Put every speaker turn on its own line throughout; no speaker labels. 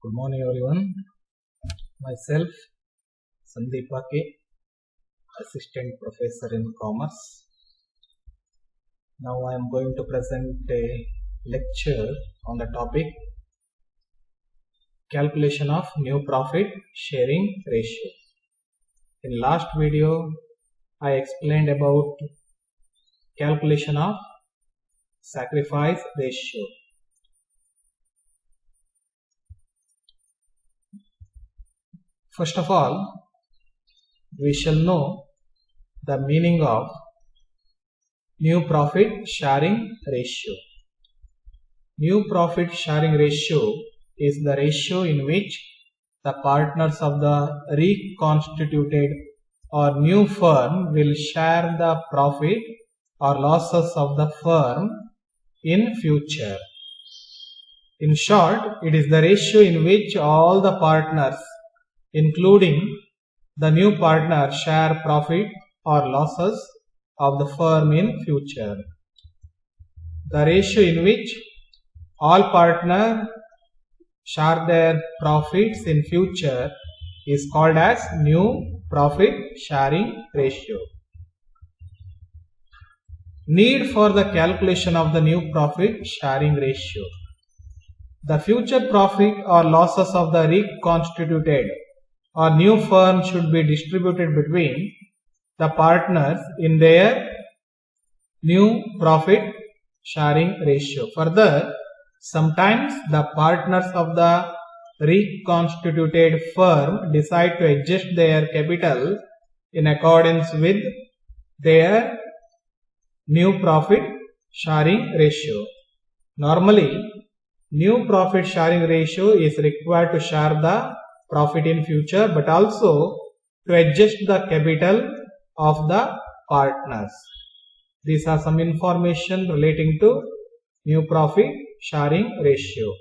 Good morning everyone. Myself Sandeep Ake, Assistant Professor in Commerce. Now I am going to present a lecture on the topic calculation of new profit sharing ratio. In last video I explained about calculation of sacrifice ratio. First of all, we shall know the meaning of new profit sharing ratio. New profit sharing ratio is the ratio in which the partners of the reconstituted or new firm will share the profit or losses of the firm in future. In short, it is the ratio in which all the partners, including the new partner, share profit or losses of the firm in future. The ratio in which all partners share their profits in future is called as new profit sharing ratio. Need for the calculation of the new profit sharing ratio. The future profit or losses of the reconstituted or new firm should be distributed between the partners in their new profit sharing ratio. Further, sometimes the partners of the reconstituted firm decide to adjust their capital in accordance with their new profit sharing ratio. Normally, new profit sharing ratio is required to share the profit in future, but also to adjust the capital of the partners. These are some information relating to new profit sharing ratio.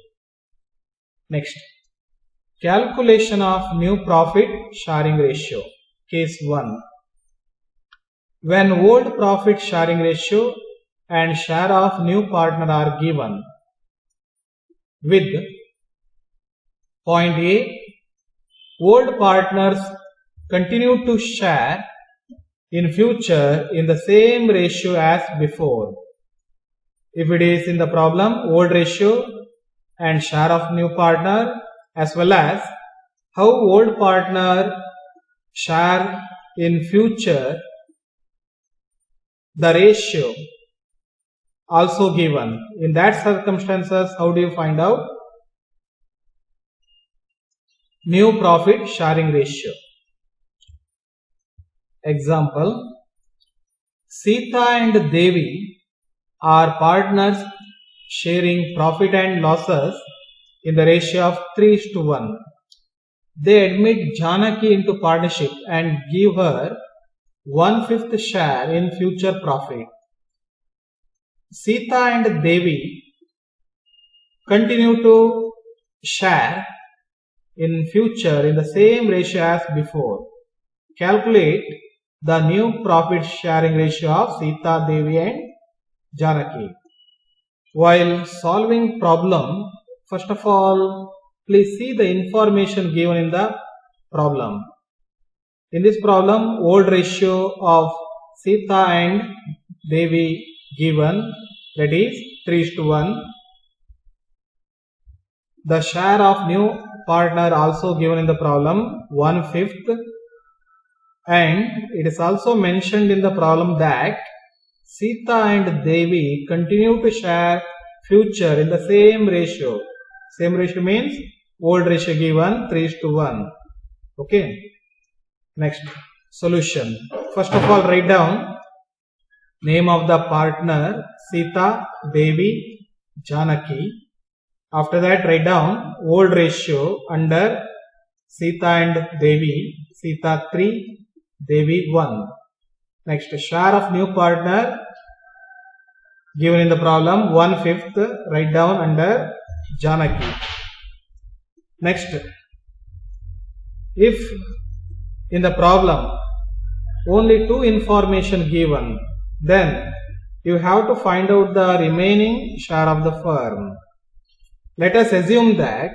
Next, calculation of new profit sharing ratio. Case 1. When old profit sharing ratio and share of new partner are given with point A, old partners continue to share in future in the same ratio as before. If it is in the problem, old ratio and share of new partner, as well as how old partner share in future, the ratio also given. In that circumstances, how do you find out new profit sharing ratio? Example, Sita and Devi are partners sharing profit and losses in the ratio of 3:1. They admit Janaki into partnership and give her 1/5 share in future profit. Sita and Devi continue to share in future in the same ratio as before. Calculate the new profit sharing ratio of Sita, Devi and Janaki. While solving problem, first of all, please see the information given in the problem. In this problem, old ratio of Sita and Devi given, that is 3:1. The share of new partner also given in the problem, 1/5. And it is also mentioned in the problem that Sita and Devi continue to share future in the same ratio. Same ratio means old ratio given 3:1. Okay. Next, solution. First of all, write down name of the partner Sita, Devi, Janaki. After that, write down old ratio under Sita and Devi. Sita 3, Devi 1. Next, share of new partner given in the problem 1/5. Write down under Janaki. Next, if in the problem only two information given, then you have to find out the remaining share of the firm. Let us assume that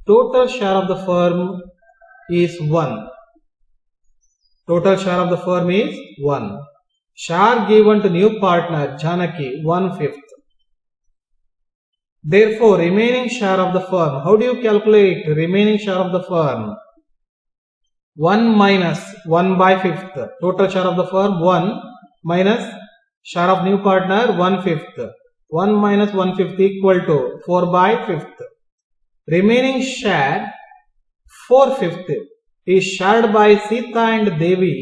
total share of the firm is 1. Total share of the firm is 1. Share given to new partner Janaki 1/5. Therefore, remaining share of the firm. How do you calculate remaining share of the firm? 1 minus 1/5. Total share of the firm 1 minus share of new partner 1/5. 1 minus 1/5 equal to 4/5. Remaining share 4/5 is shared by Sita and Devi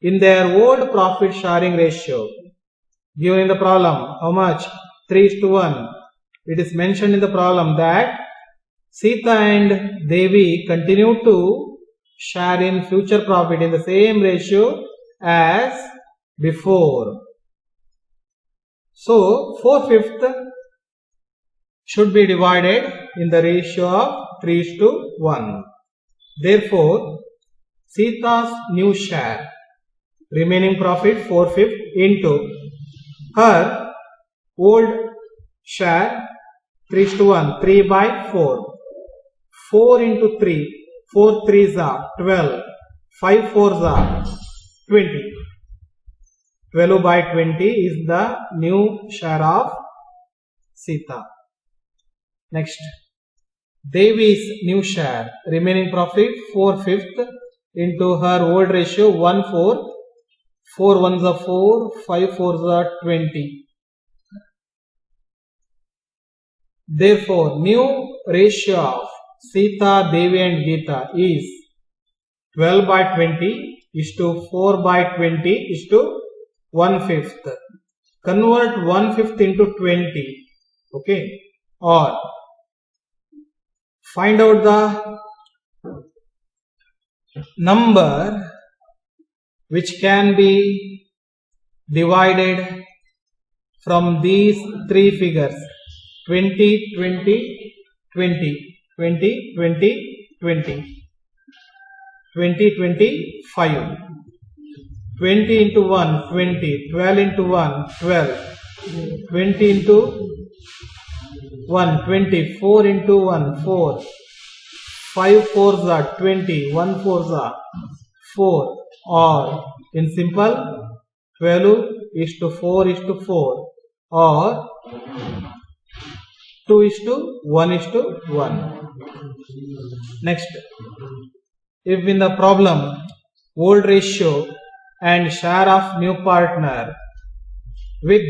in their old profit sharing ratio. Given in the problem, how much? 3:1. It is mentioned in the problem that Sita and Devi continue to share in future profit in the same ratio as before. So 4/5 should be divided in the ratio of 3:1. Therefore, Sita's new share, remaining profit 4/5 into her old share 3:1, 3/4. 4 into 3, 4 3s are 12, 5 4s are 20. 12/20 is the new share of Sita. Next, Devi's new share, remaining profit 4/5 into her old ratio 1/4. 4 1s are 4, 5 4s are 20. Therefore, new ratio of Sita, Devi and Geeta is 12/20 is to 4/20 is to 1/5. Convert 1/5 into 20. Okay. Or find out the number which can be divided from these three figures: 20, 20, 20, 20, 20, 20, 20, 25. 20 into 1, 20, 12 into 1, 12, 20 into 1, 20, 4 into 1, 4, 5 4s are 20, 1 4s are 4, or in simple 12 is to 4 is to 4, or 2 is to 1 is to 1. Next, if in the problem old ratio and share of new partner with,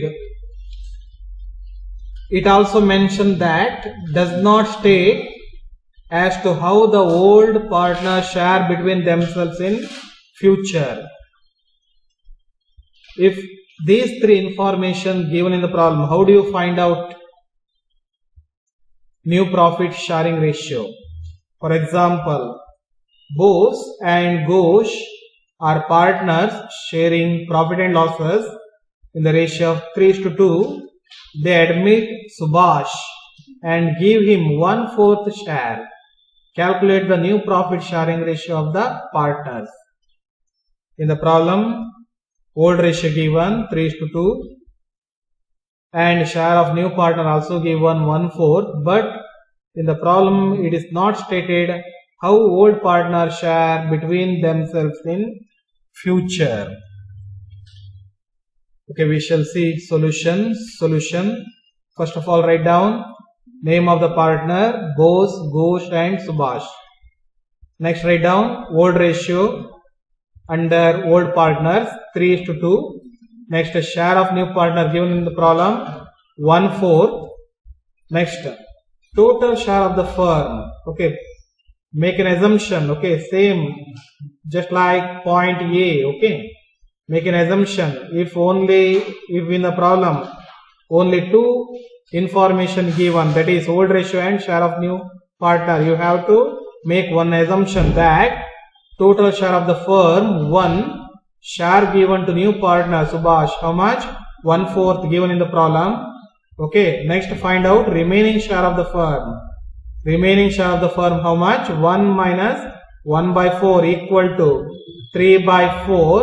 it also mentioned that does not state as to how the old partner share between themselves in future. If these three information given in the problem, how do you find out new profit sharing ratio? For example, Bose and Ghosh are partners sharing profit and losses in the ratio of 3:2. They admit Subhash and give him 1/4 share. Calculate the new profit sharing ratio of the partners. In the problem, old ratio given 3:2 and share of new partner also given 1/4, but in the problem it is not stated how old partner share between themselves in future. Okay, we shall see solution. First of all, write down name of the partner Bose, Ghosh and Subhash. Next, write down old ratio under old partners 3:2. Next, share of new partner given in the problem 1/4. Next, total share of the firm. Okay, make an assumption. Okay, same just like point A. Okay, make an assumption. If in the problem only two information given, that is old ratio and share of new partner, you have to make one assumption that total share of the firm 1, share given to new partner Subhash, how much? 1/4 given in the problem. Okay, next find out remaining share of the firm. Remaining share of the firm how much? 1 minus 1/4 equal to 3/4.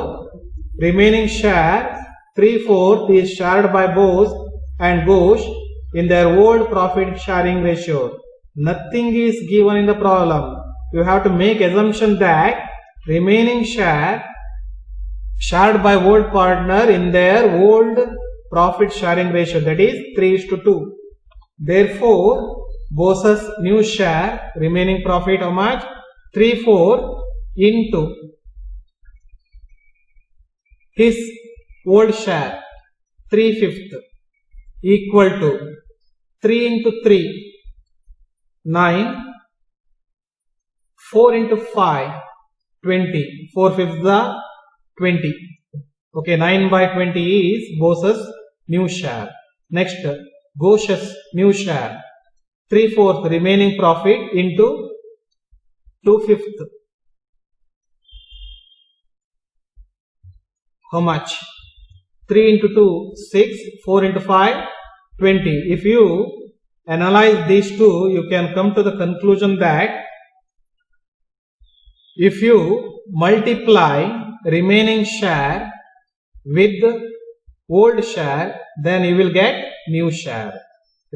Remaining share 3/4 is shared by Bose and Ghosh in their old profit sharing ratio Nothing is given in the problem. You have to make assumption that remaining share shared by old partner in their old profit sharing ratio, that is 3:2. Therefore, Boss's new share remaining profit how much? 3/4 into his old share 3/5 equal to 3 into 3 9, 4 into 5 20, 4/5 the 20. Okay, 9 by 20 is Boss's new share. Next, Ghosh's new share 3/4 remaining profit into 2/5. How much? 3 into 2 6, 4 into 5 20. If you analyze these two, you can come to the conclusion that if you multiply remaining share with old share, then you will get new share.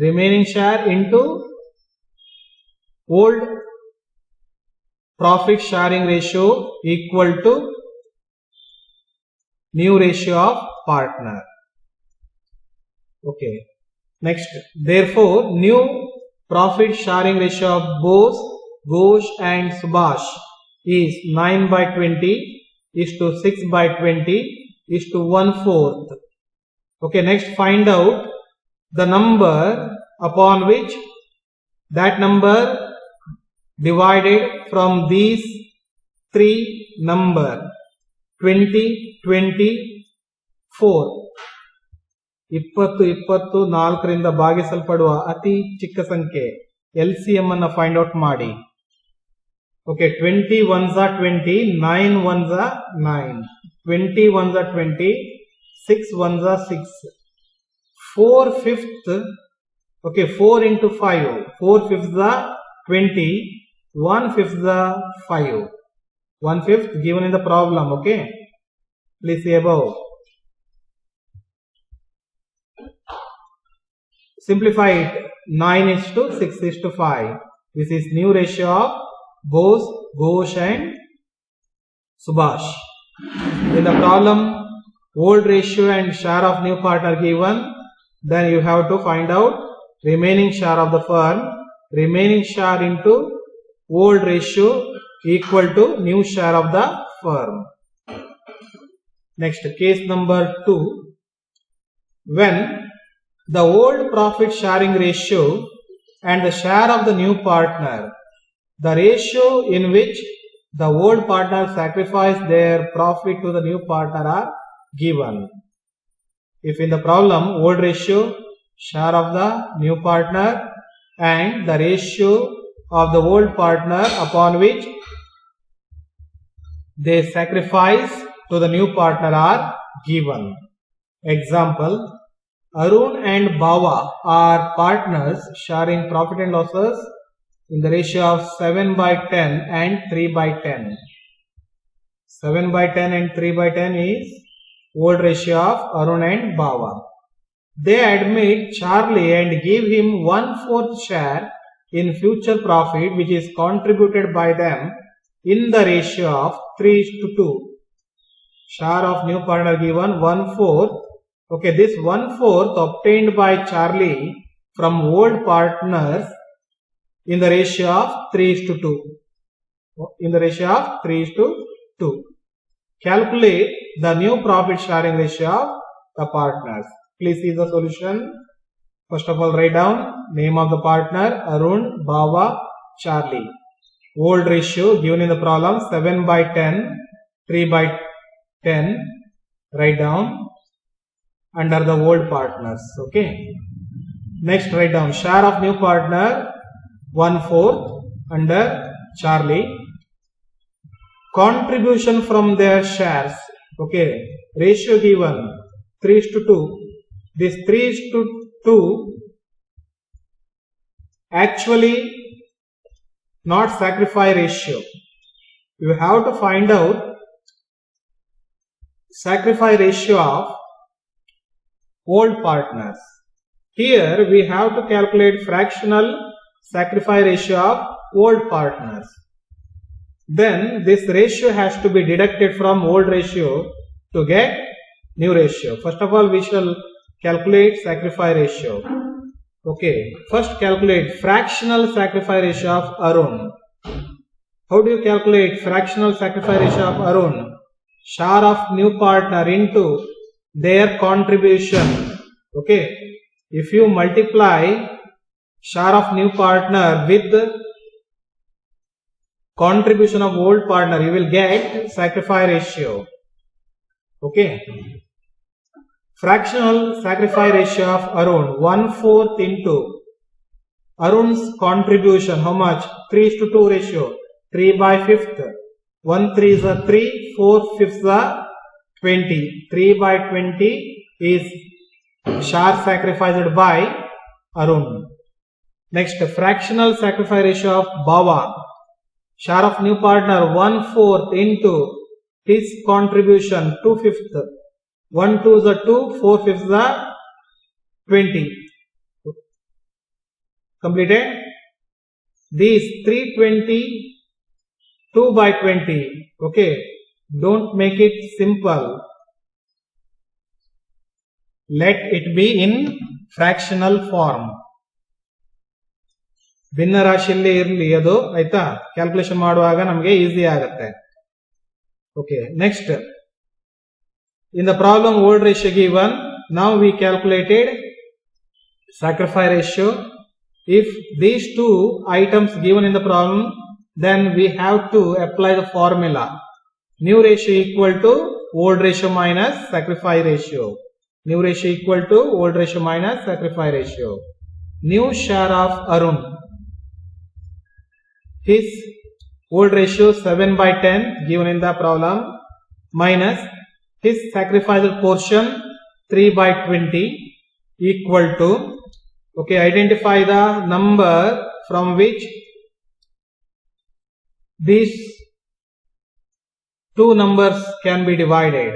Remaining share into old profit sharing ratio equal to new ratio of partner. Okay. Next, therefore, new profit sharing ratio of Bose, Ghosh and Subhash is 9 by 20 is to 6 by 20 is to 1/4. Okay, next find out the number upon which that number divided from these three number 20, 20, 4. 20, 20, 4ರಿಂದ ಭಾಗಿಸಲ್ಪಡುವ ಅತಿ ಚಿಕ್ಕ ಸಂಖ್ಯೆ LCM ಅನ್ನು find out ಮಾಡಿ. Okay, 20 ones are 20, 9 ones are 9, 20 ones are 20, 6 ones are 6, 4/5, okay, 4 into 5, 4/5 are 20, 1/5 are 5, 1/5 given in the problem, okay, please see above. Simplify it, 9 is to 6 is to 5, this is new ratio of Bose, Ghosh and Subhash. In the problem, old ratio and share of new partner given, then you have to find out remaining share of the firm, remaining share into old ratio equal to new share of the firm. Next, case number 2. When the old profit sharing ratio and the share of the new partner, the ratio in which the old partner sacrifice their profit to the new partner are given. If in the problem old ratio, share of the new partner and the ratio of the old partner upon which they sacrifice to the new partner are given. Example, Arun and Bhava are partners sharing profit and losses in the ratio of 7 by 10 and 3 by 10. 7 by 10 and 3 by 10 is old ratio of Arun and Bhava. They admit Charlie and give him 1/4 share in future profit which is contributed by them in the ratio of 3:2. Share of new partner given 1/4. Okay, this 1/4 obtained by Charlie from old partners in the ratio of 3:2. In the ratio of 3:2. Calculate the new profit sharing ratio of the partners. Please see the solution. First of all, write down name of the partner Arun, Bhava, Charlie. Old ratio given in the problem 7 by 10, 3 by 10. Write down under the old partners. Okay. Next, write down share of new partner 1/4 under Charlie. Contribution from their shares. Okay. Ratio given 3:2. This 3:2 actually not sacrifice ratio. You have to find out sacrifice ratio of old partners. Here we have to calculate fractional sacrifice ratio of old partners. Then this ratio has to be deducted from old ratio to get new ratio. First of all, we shall calculate sacrifice ratio. Okay, first calculate fractional sacrifice ratio of Arun. How do you calculate fractional sacrifice ratio of Arun? Share of new partner into their contribution. Okay, if you multiply share of new partner with contribution of old partner, you will get sacrifice ratio. Okay, fractional sacrifice ratio of Arun, 1/4 into Arun's contribution. How much? 3:2 ratio. 3/5. 1/3 is a 3, 4/5 is a 20. 3/20 is share sacrificed by Arun. Next, fractional sacrifice ratio of Baba. Share of new partner 1/4 into his contribution 2/5. 1 2 is a 2, 4/5 is a 20. Completed. These 320 2/20. Okay, don't make it simple. Let it be in fractional form. ಭಿನ್ನ ರಾಶಿಯಲ್ಲಿ ಇರಲಿ ಅದು, ಆಯ್ತಾ? Calculation ಮಾಡುವಾಗ ನಮಗೆ easy ಆಗುತ್ತೆ. Okay, next in the problem old ratio given, now we calculated sacrifice ratio. If these two items given in the problem, then we have to apply the formula new ratio equal to old ratio minus sacrifice ratio. New ratio equal to old ratio minus sacrifice ratio. New share of Arun, his old ratio 7/10 given in the problem, minus his sacrificed portion 3/20 equal to, okay, identify the number from which these two numbers can be divided.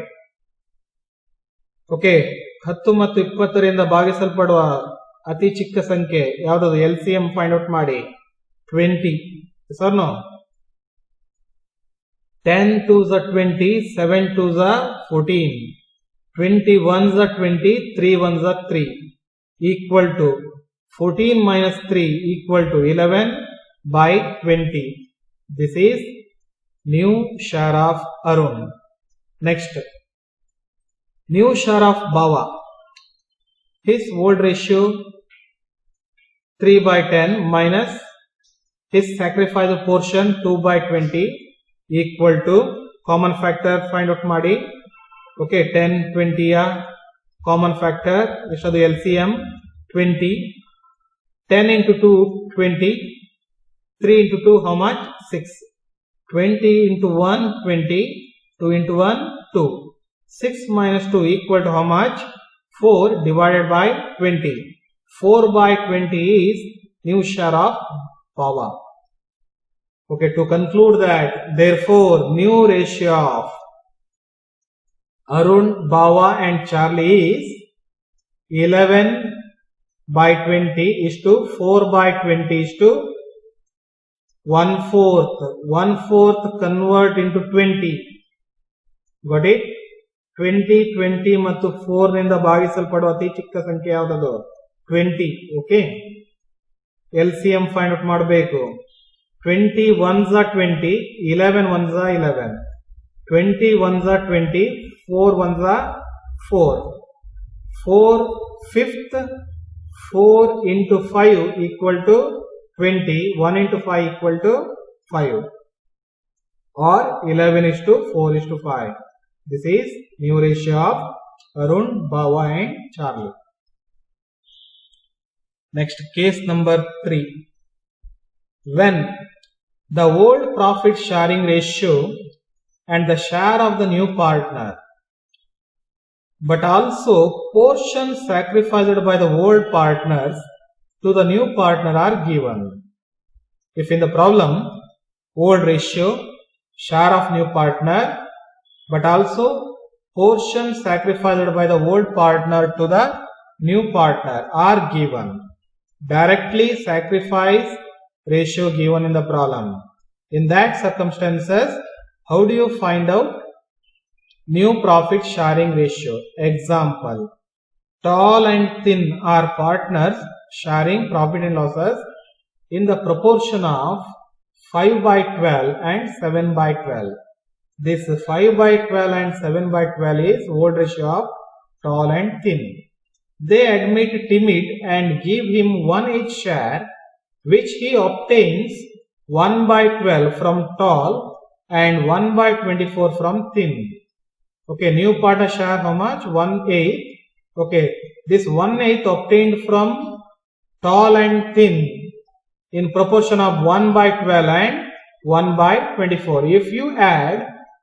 Okay, 10 ಮತ್ತು 20 ರಿಂದ ಭಾಗಿಸಲ್ಪಡುವ ಅತಿ ಚಿಕ್ಕ ಸಂಖ್ಯೆ ಯಾವುದದು? LCM find out ಮಾಡಿ. 20. Sir no? 10 2s are 20, 7 2s are 14, 20 1s are 20, 3 1s are 3, equal to 14 minus 3 equal to 11/20. This is new share of Arun. Next, new share of Baba. His old ratio 3/10 minus his sacrifice portion 2/20 equal to, common factor find out ಮಾಡಿ. Okay, 10 20 common factor ಎಷ್ಟದು? LCM 20. 10 into 2 20, 3 into 2 how much? 6. 20 into 1 20, 2 into 1 2. 6 minus 2 equal to how much? 4 divided by 20. 4/20 is new share of Baba. Okay, to conclude that, therefore, new ratio of Arun, Baba and Charlie is 11/20 is to 4/20 is to 1/4. 1/4 convert into 20. Got it? 20 20 ಮತ್ತು 4 ನಿಂದ ಭಾಗಿಸಲ್ಪಡುವ ಅತಿ ಚಿಕ್ಕ ಸಂಖ್ಯೆ ಯಾವುದದು? 20. Okay, LCM find out ಮಾಡಬೇಕು. 20 1s are 20, 11 1s are 11, 20 1s are 20, 4 1s are 4. 4/5, 4 into 5 equal to 20, 1 into 5 equal to 5, or 11:4:5. This is new ratio of Arun, Baba and Charlie. Next, case number 3. When the old profit sharing ratio and the share of the new partner, but also portions sacrificed by the old partners to the new partner are given. If in the problem old ratio, share of new partner, but also portions sacrificed by the old partner to the new partner are given, directly sacrifice ratio given in the problem. In that circumstances, how do you find out new profit sharing ratio? Example, tall and thin are partners sharing profit and losses in the proportion of 5 by 12 and 7 by 12. This 5 by 12 and 7 by 12 is old ratio of tall and thin. They admit timid and give him 1 each share, which he obtains 1 by 12 from tall and 1 by 24 from thin. Okay, new partner share how much? 1/8. Okay, this 1/8 obtained from tall and thin in proportion of 1 by 12 and 1 by 24. If you add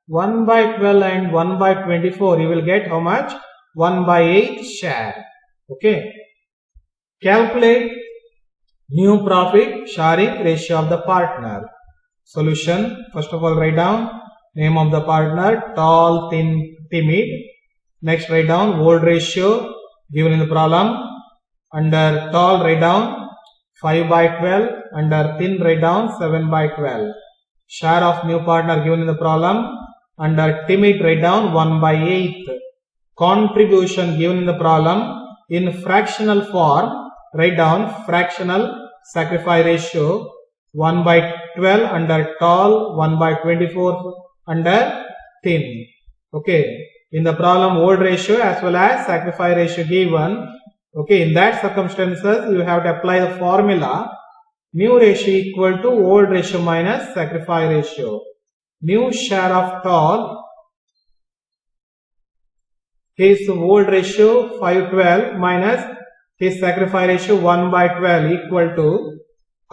1 by 12 and 1 by 24, you will get how much? 1 by 8 share. Okay. Calculate new profit sharing ratio of the partner. Solution. First of all, write down name of the partner, tall, thin, timid. Next, write down old ratio given in the problem. Under tall, write down 5 by 12. Under thin, write down 7 by 12. Share of new partner given in the problem. Under timid, write down 1 by 8. Contribution given in the problem in fractional form, write down fractional sacrifice ratio 1 by 12 under tall, 1 by 24 under thin. Okay, in the problem old ratio as well as sacrifice ratio given. Okay, in that circumstances you have to apply the formula new ratio equal to old ratio minus sacrifice ratio. New share of tall, his old ratio 5/12 minus his sacrifice ratio 1 by 12 equal to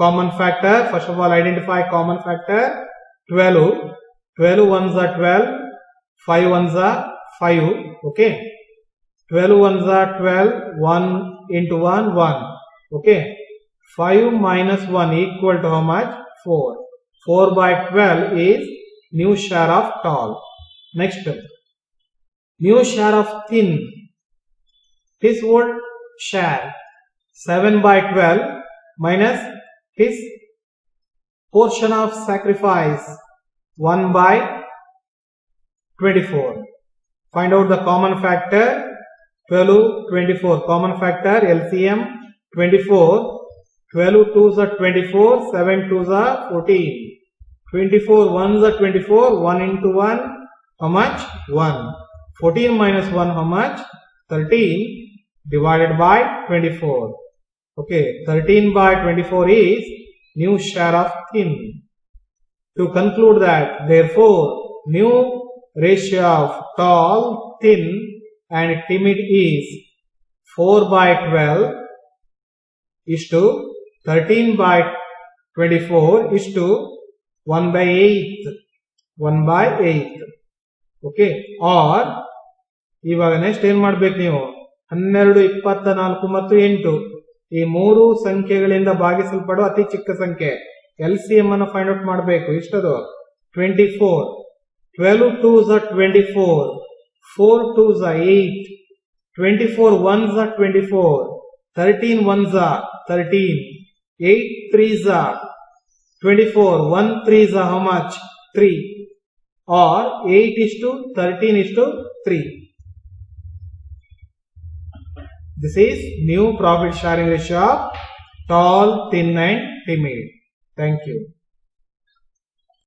common factor. First of all, identify common factor 12. 12 ones are 12, 5 ones are 5. Okay, 12 ones are 12, 1 into 1, 1. Okay, 5 minus 1 equal to how much? 4. 4 by 12 is new share of tall. Next, new share of thin. His old share 7 by 12 minus his portion of sacrifice 1 by 24. Find out the common factor 12, 24. Common factor LCM 24. 12 2s are 24, 7 2s are 14. 24 1s are 24, 1 into 1, how much? 1. 14 minus 1, how much? 13 divided by 24. Okay, 13 by 24 is new share of thin. To conclude that, therefore, new ratio of tall, thin and timid is 4 by 12 is to 13 by 24 is to 1 by 8. 1 by 8. Okay, or ಇವಾಗ next ಏನ್ ಮಾಡ್ಬೇಕು ನೀವು 12, 24 ಮತ್ತು 8 ಈ ಮೂರು ಸಂಖ್ಯೆಗಳಿಂದ ಭಾಗಿಸಲ್ಪಡುವ ಅತಿ ಚಿಕ್ಕ ಸಂಖ್ಯೆ LCM ಅನ್ನು ಫೈಂಡ್ ಔಟ್ ಮಾಡಬೇಕು. ಎಷ್ಟದು? 24. 12 2s are 24, 4 2s are 8, 24 1s are 24, 13 1s are 13, 8 3s are 24, 1 3s are how much? 3, or 8 is to 13 is to 3. This is new profit sharing ratio of tall, thin and timid. Thank you.